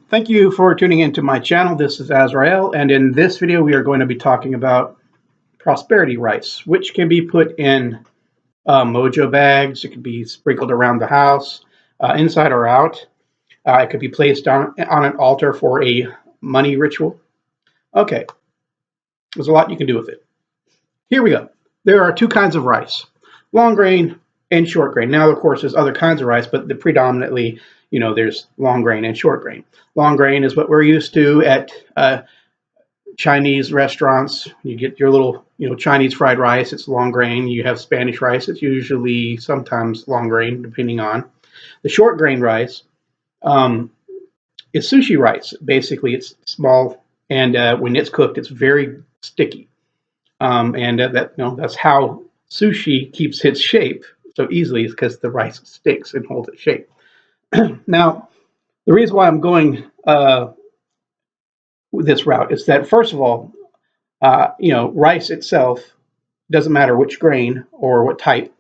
Thank you for tuning into my channel. This is Azrael, and in this video we are going to be talking about prosperity rice, which can be put in mojo bags. It can be sprinkled around the house, inside or out. It could be placed on an altar for a money ritual. Okay, there's a lot you can do with it. Here we go. There are two kinds of rice, long grain and short grain. Now, of course, there's other kinds of rice, but predominantly, there's long grain and short grain. Long grain is what we're used to at Chinese restaurants. You get your little, Chinese fried rice. It's long grain. You have Spanish rice. It's usually sometimes long grain, depending on. The short grain rice is sushi rice. Basically, it's small, and when it's cooked, it's very sticky. That's how sushi keeps its shape so easily, is because the rice sticks and holds its shape. Now, the reason why I'm going this route is that, first of all, rice itself doesn't matter which grain or what type.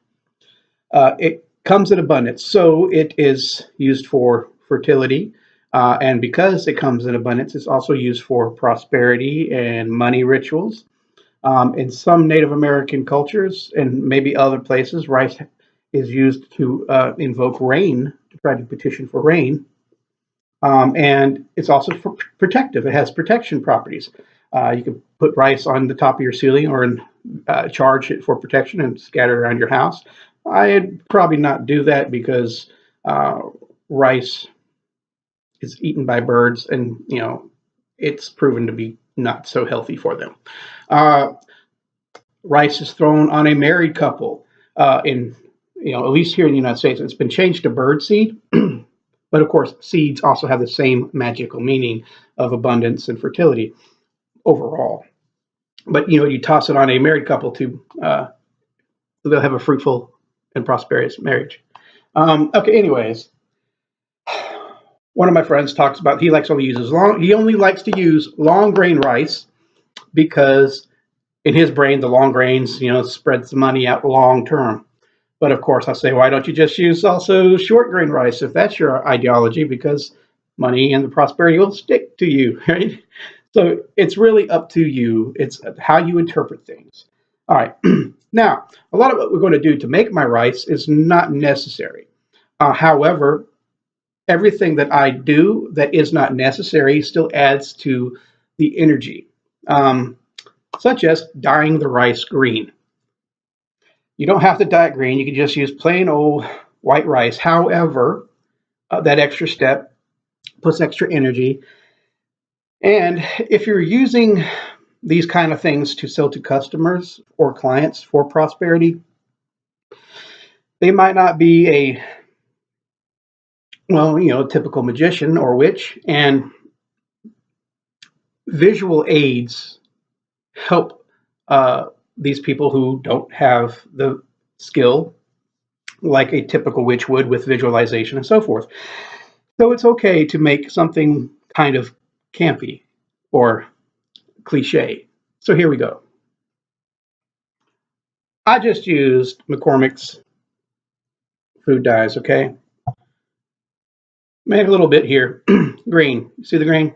It comes in abundance, so it is used for fertility. And because it comes in abundance, it's also used for prosperity and money rituals. In some Native American cultures and maybe other places, rice is used to invoke rain, to try to petition for rain. And it's also protective. It has protection properties. You can put rice on the top of your ceiling or charge it for protection and scatter it around your house. I'd probably not do that because rice is eaten by birds, and it's proven to be not so healthy for them. Rice is thrown on a married couple at least here in the United States. It's been changed to bird seed, but of course, seeds also have the same magical meaning of abundance and fertility overall. But you toss it on a married couple they'll have a fruitful and prosperous marriage. Okay, anyways. One of my friends talks about he only likes to use long grain rice because in his brain the long grains spreads the money out long term. But of course I say, why don't you just use also short grain rice if that's your ideology, because money and the prosperity will stick to you, right? So it's really up to you. It's how you interpret things. All right. Now, a lot of what we're going to do to make my rice is not necessary. However, everything that I do that is not necessary still adds to the energy, such as dyeing the rice green. You don't have to dye it green. You can just use plain old white rice. However, that extra step puts extra energy. And if you're using these kind of things to sell to customers or clients for prosperity, they might not be a typical magician or witch, and visual aids help these people who don't have the skill like a typical witch would with visualization and so forth. So it's okay to make something kind of campy or cliche. So here we go. I just used McCormick's food dyes, okay? Made a little bit here. Green. You see the green?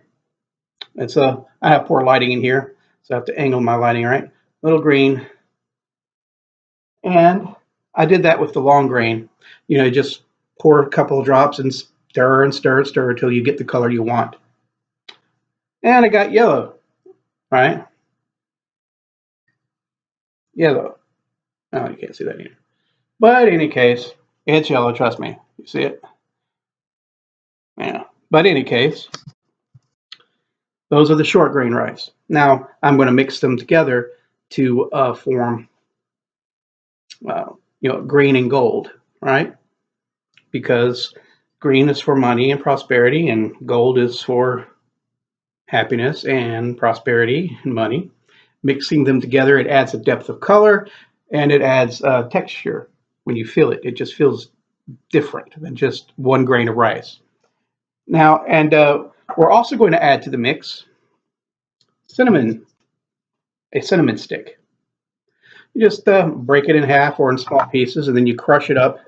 It's I have poor lighting in here, so I have to angle my lighting, right? Little green. And I did that with the long grain. Just pour a couple of drops and stir and stir and stir until you get the color you want. And it got yellow, right? Yellow. Oh, you can't see that either. But in any case, it's yellow, trust me. You see it? Yeah. But in any case, those are the short grain rice. Now, I'm going to mix them together to form, green and gold, right? Because green is for money and prosperity, and gold is for happiness and prosperity and money. Mixing them together, it adds a depth of color, and it adds texture. When you feel it, it just feels different than just one grain of rice. Now, and we're also going to add to the mix a cinnamon stick. You just break it in half or in small pieces, and then you crush it up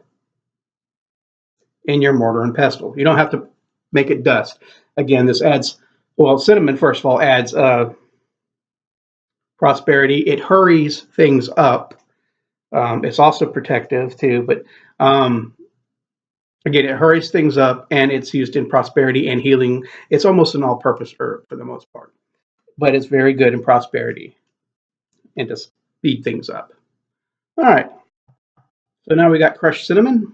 in your mortar and pestle. You don't have to make it dust. Again, this adds, well, cinnamon, first of all, adds prosperity. It hurries things up. It's also protective too, but again, it hurries things up and it's used in prosperity and healing. It's almost an all purpose herb for the most part, but it's very good in prosperity and to speed things up. All right, so now we got crushed cinnamon,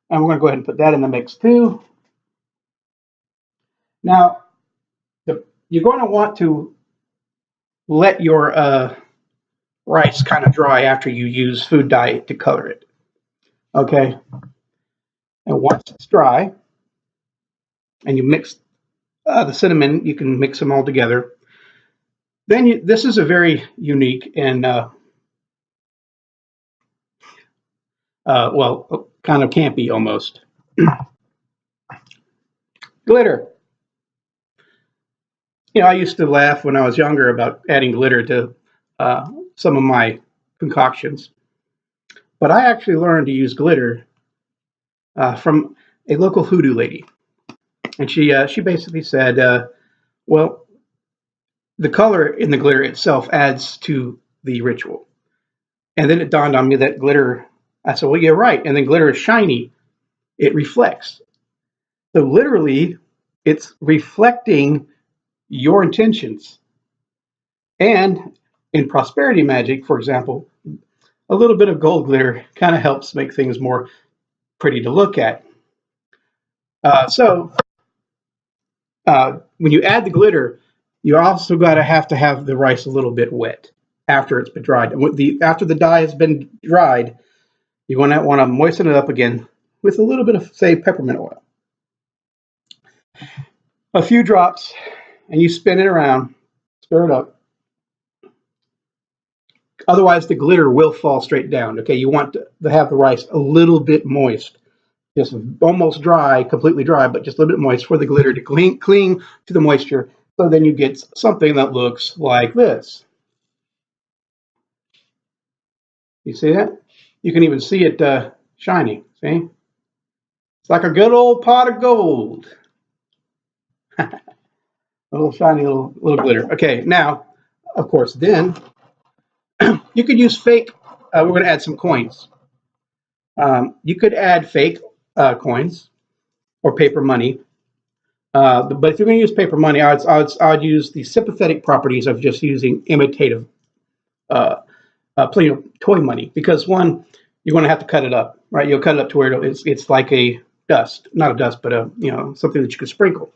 and we're going to go ahead and put that in the mix too. Now, you're going to want to let your rice kind of dry after you use food dye to color it. Okay, and once it's dry, and you mix the cinnamon, you can mix them all together. Then this is a very unique and well, kind of campy almost. Glitter. You know, I used to laugh when I was younger about adding glitter to some of my concoctions, but I actually learned to use glitter from a local hoodoo lady, and she basically said, well, the color in the glitter itself adds to the ritual. And then it dawned on me that glitter, I said, well, you're right. And then glitter is shiny. It reflects. So literally, it's reflecting your intentions. And in prosperity magic, for example, a little bit of gold glitter kind of helps make things more pretty to look at. So when you add the glitter, you also got to have the rice a little bit wet after it's been dried. After the dye has been dried, you're going to want to moisten it up again with a little bit of, say, peppermint oil. A few drops, and you spin it around, stir it up. Otherwise, the glitter will fall straight down. Okay, you want to have the rice a little bit moist, just almost dry, completely dry, but just a little bit moist for the glitter to cling to the moisture. So then you get something that looks like this. You see that? You can even see it shiny. See? It's like a good old pot of gold. A little shiny little glitter. Okay, now, of course, then you could use fake. We're going to add some coins. You could add fake coins or paper money. But if you're going to use paper money, I would use the sympathetic properties of just using imitative toy money, because one, you're going to have to cut it up, right? You'll cut it up to where it's like a dust, not a dust, but something that you can sprinkle.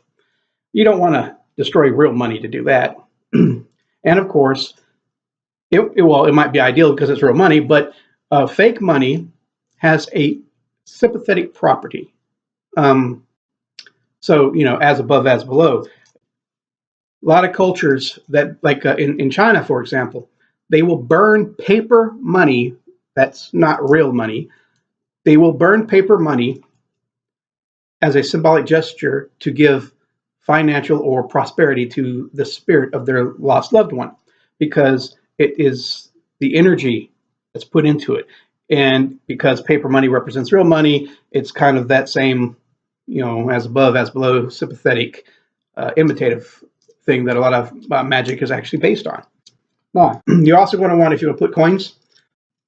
You don't want to destroy real money to do that. And of course, it might be ideal because it's real money, but fake money has a sympathetic property. So, as above, as below. A lot of cultures that, like in China, for example, they will burn paper money that's not real money. They will burn paper money as a symbolic gesture to give financial or prosperity to the spirit of their lost loved one, because it is the energy that's put into it. And because paper money represents real money, it's kind of that same, as above, as below, sympathetic, imitative thing that a lot of magic is actually based on. Now, you're also going to want, if you want to put coins,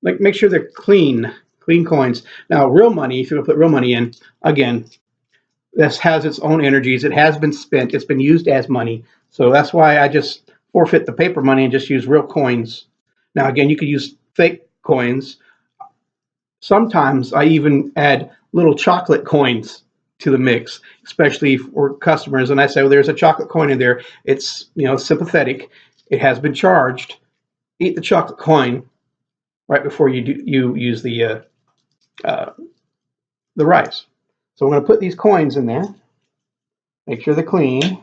make sure they're clean coins. Now, real money, if you want to put real money in, again, this has its own energies. It has been spent. It's been used as money. So that's why I just forfeit the paper money and just use real coins. Now, again, you could use fake coins. Sometimes I even add little chocolate coins to the mix, especially for customers. And I say, well, there's a chocolate coin in there. It's, sympathetic. It has been charged. Eat the chocolate coin right before you use the rice. So I'm going to put these coins in there. Make sure they're clean.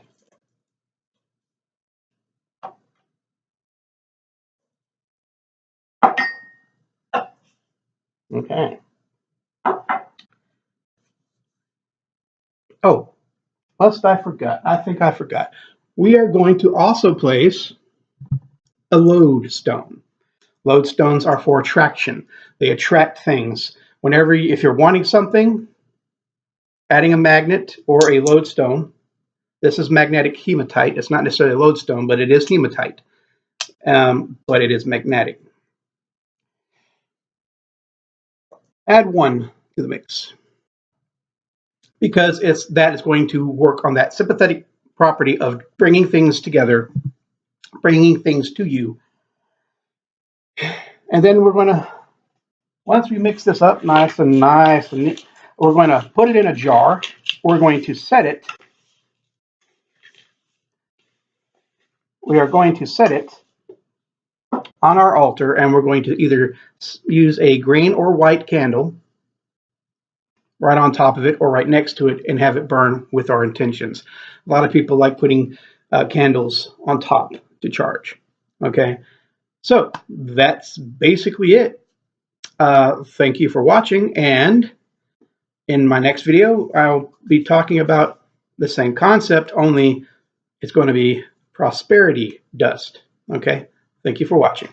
Okay. Oh, I forgot. I think I forgot. We are going to also place a lodestone. Lodestones are for attraction. They attract things. If you're wanting something, adding a magnet or a lodestone. This is magnetic hematite. It's not necessarily a lodestone, but it is hematite. But it is magnetic. Add 1 to the mix, because that is going to work on that sympathetic property of bringing things together, bringing things to you. And then we're going to, once we mix this up nice and neat, we're going to put it in a jar. We're going to set it. We are going to set it on our altar, and we're going to either use a green or white candle right on top of it or right next to it and have it burn with our intentions. A lot of people like putting candles on top to charge. Okay, so that's basically it. Thank you for watching, and in my next video I'll be talking about the same concept, only it's going to be prosperity dust. Okay, thank you for watching.